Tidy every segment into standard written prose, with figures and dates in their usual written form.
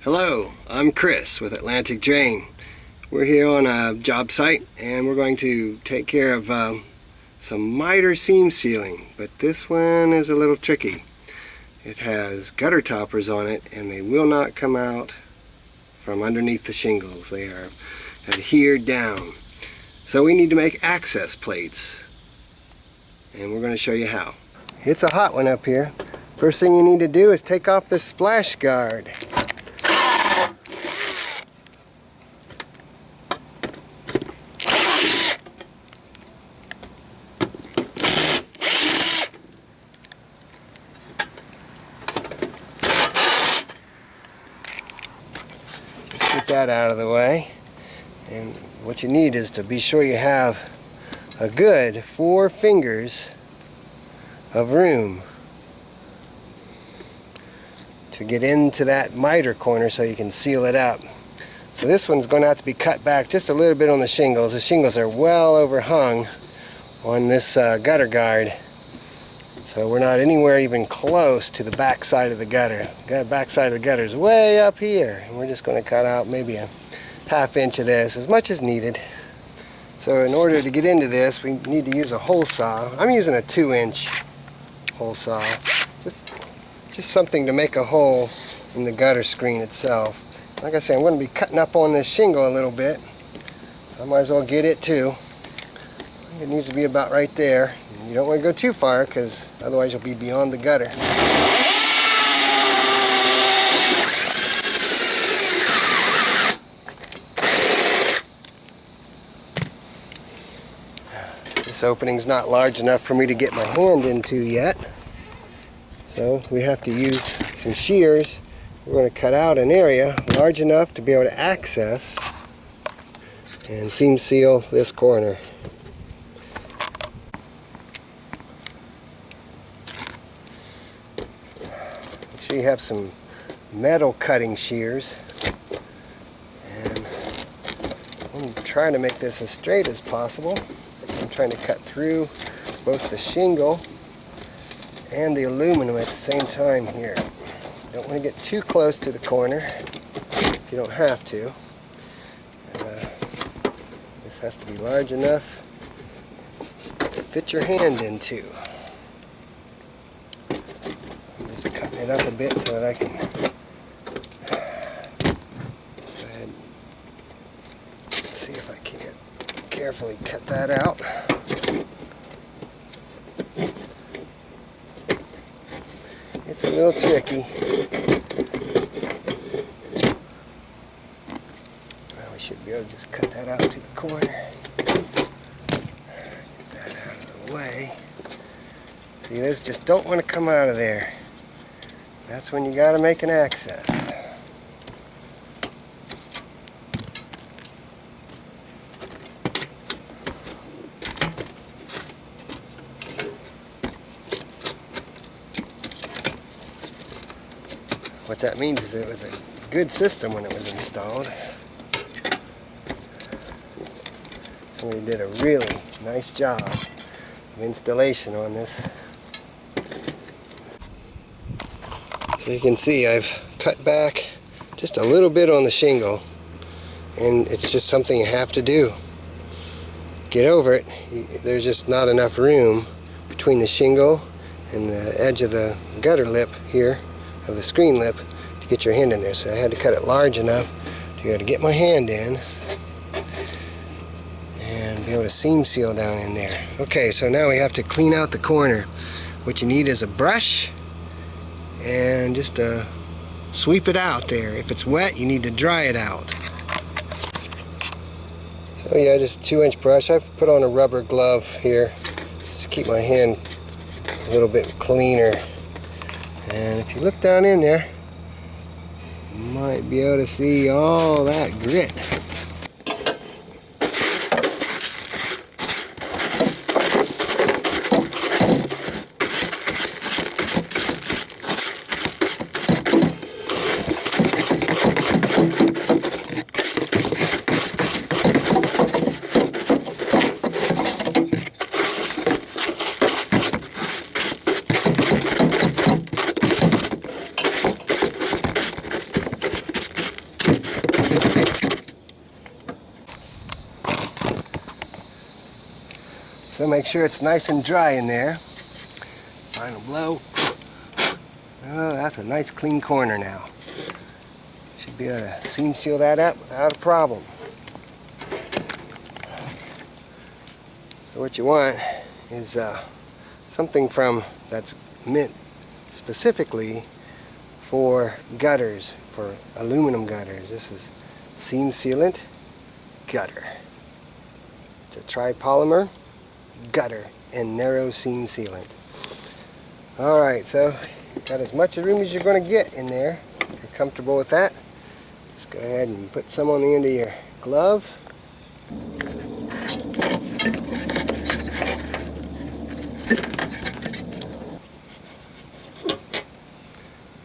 Hello, I'm Chris with Atlantic Drain. We're here on a job site and we're going to take care of some MITER seam sealing, but this one is a little tricky. It has gutter toppers on it and they will not come out from underneath the shingles. They are adhered down. So we need to make access plates and we're going to show you how. It's a hot one up here. First thing you need to do is take off this splash guard. Get that out of the way, and what you need is to be sure you have a good 4 fingers of room to get into that miter corner so you can seal it up. So this one's going to have to be cut back just a little bit on the shingles. The shingles are well overhung on this gutter guard, so we're not anywhere even close to the back side of the gutter. The back side of the gutter is way up here, and we're just going to cut out maybe a ½ inch of this, as much as needed. So in order to get into this, we need to use a hole saw. I'm using a 2-inch hole saw, just something to make a hole in the gutter screen itself. Like I say, I'm going to be cutting up on this shingle a little bit. I might as well get it too. It needs to be about right there. You don't want to go too far because otherwise you'll be beyond the gutter. This opening's not large enough for me to get my hand into yet. So we have to use some shears. We're going to cut out an area large enough to be able to access and seam seal this corner. Make sure you have some metal cutting shears. And I'm trying to make this as straight as possible. I'm trying to cut through both the shingle and the aluminum at the same time here. Don't want to get too close to the corner if you don't have to. This has to be large enough to fit your hand into. I'm just cutting it up a bit so that I can go ahead and see if I can carefully cut that out. It's a little tricky. Well, we should be able to just cut that out to the corner. Get that out of the way. See, those just don't want to come out of there. That's when you got to make an access. What that means is it was a good system when it was installed. Somebody did a really nice job of installation on this. So you can see I've cut back just a little bit on the shingle, and it's just something you have to do. Get over it. There's just not enough room between the shingle and the edge of the gutter lip here, of the screen lip, to get your hand in there. So I had to cut it large enough to be able to get my hand in and be able to seam seal down in there. Okay, so now we have to clean out the corner. What you need is a brush and just sweep it out there. If it's wet, you need to dry it out. So yeah, just a 2-inch brush. I've put on a rubber glove here just to keep my hand a little bit cleaner. And if you look down in there, you might be able to see all that grit. So make sure it's nice and dry in there. Final blow. Oh, that's a nice clean corner now. Should be able to seam seal that up without a problem. So what you want is something that's meant specifically for gutters, for aluminum gutters. This is seam sealant gutter. It's a tripolymer gutter and narrow seam sealant. Alright, so got as much room as you're going to get in there. If you're comfortable with that, just go ahead and put some on the end of your glove.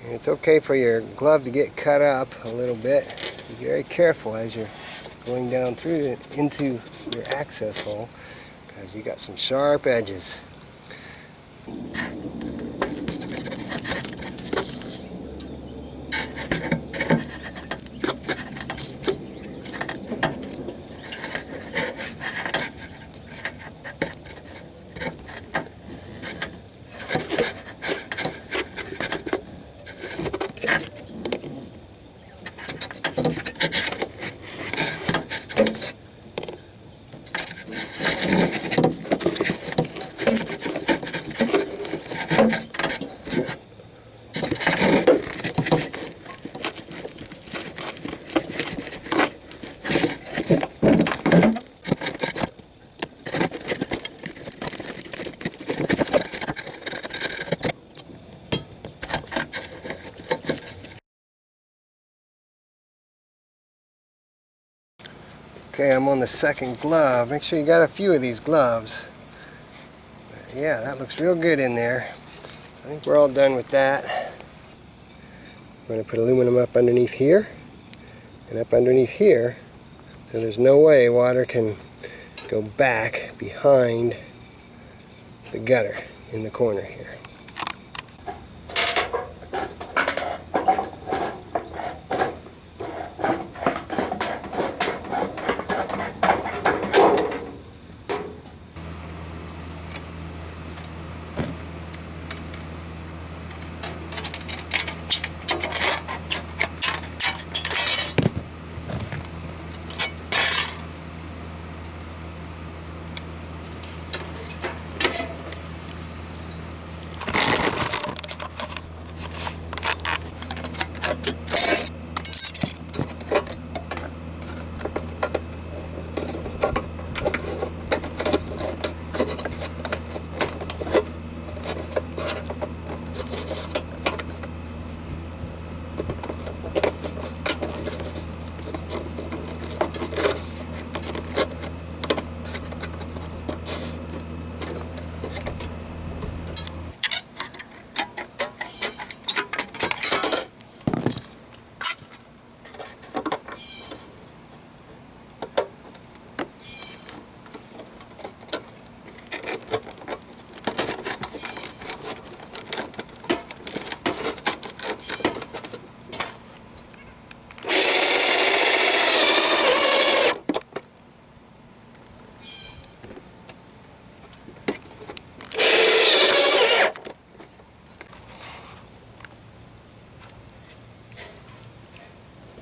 And it's okay for your glove to get cut up a little bit. Be very careful as you're going down through it into your access hole, because you got some sharp edges. Okay, I'm on the second glove. Make sure you got a few of these gloves. But yeah, that looks real good in there. I think we're all done with that. I'm going to put aluminum up underneath here and up underneath here, so there's no way water can go back behind the gutter in the corner here.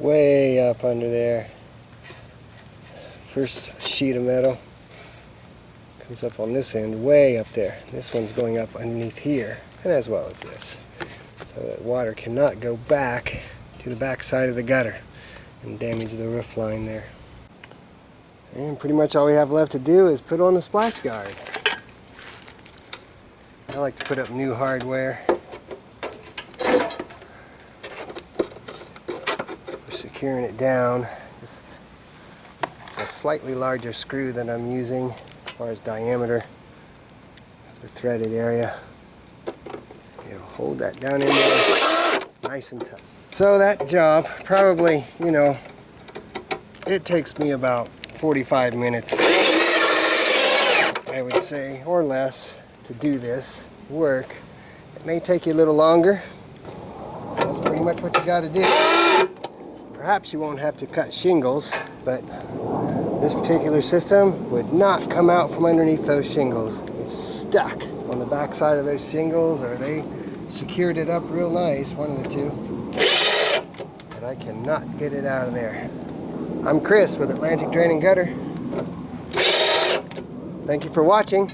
Way up under there. First sheet of metal comes up on this end, way up there. This one's going up underneath here, and as well as this, so that water cannot go back to the back side of the gutter and damage the roof line there. And pretty much all we have left to do is put on the splash guard. I like to put up new hardware. Securing it down, it's a slightly larger screw than I'm using as far as diameter of the threaded area. It'll hold that down in there nice and tight. So that job probably, you know, it takes me about 45 minutes, I would say, or less, to do this work. It may take you a little longer. That's pretty much what you got to do. Perhaps you won't have to cut shingles, but This particular system would not come out from underneath those shingles. It's stuck on the back side of those shingles, or they secured it up real nice, one of the two. But I cannot get it out of there. I'm Chris with Atlantic Drain and Gutter. Thank you for watching.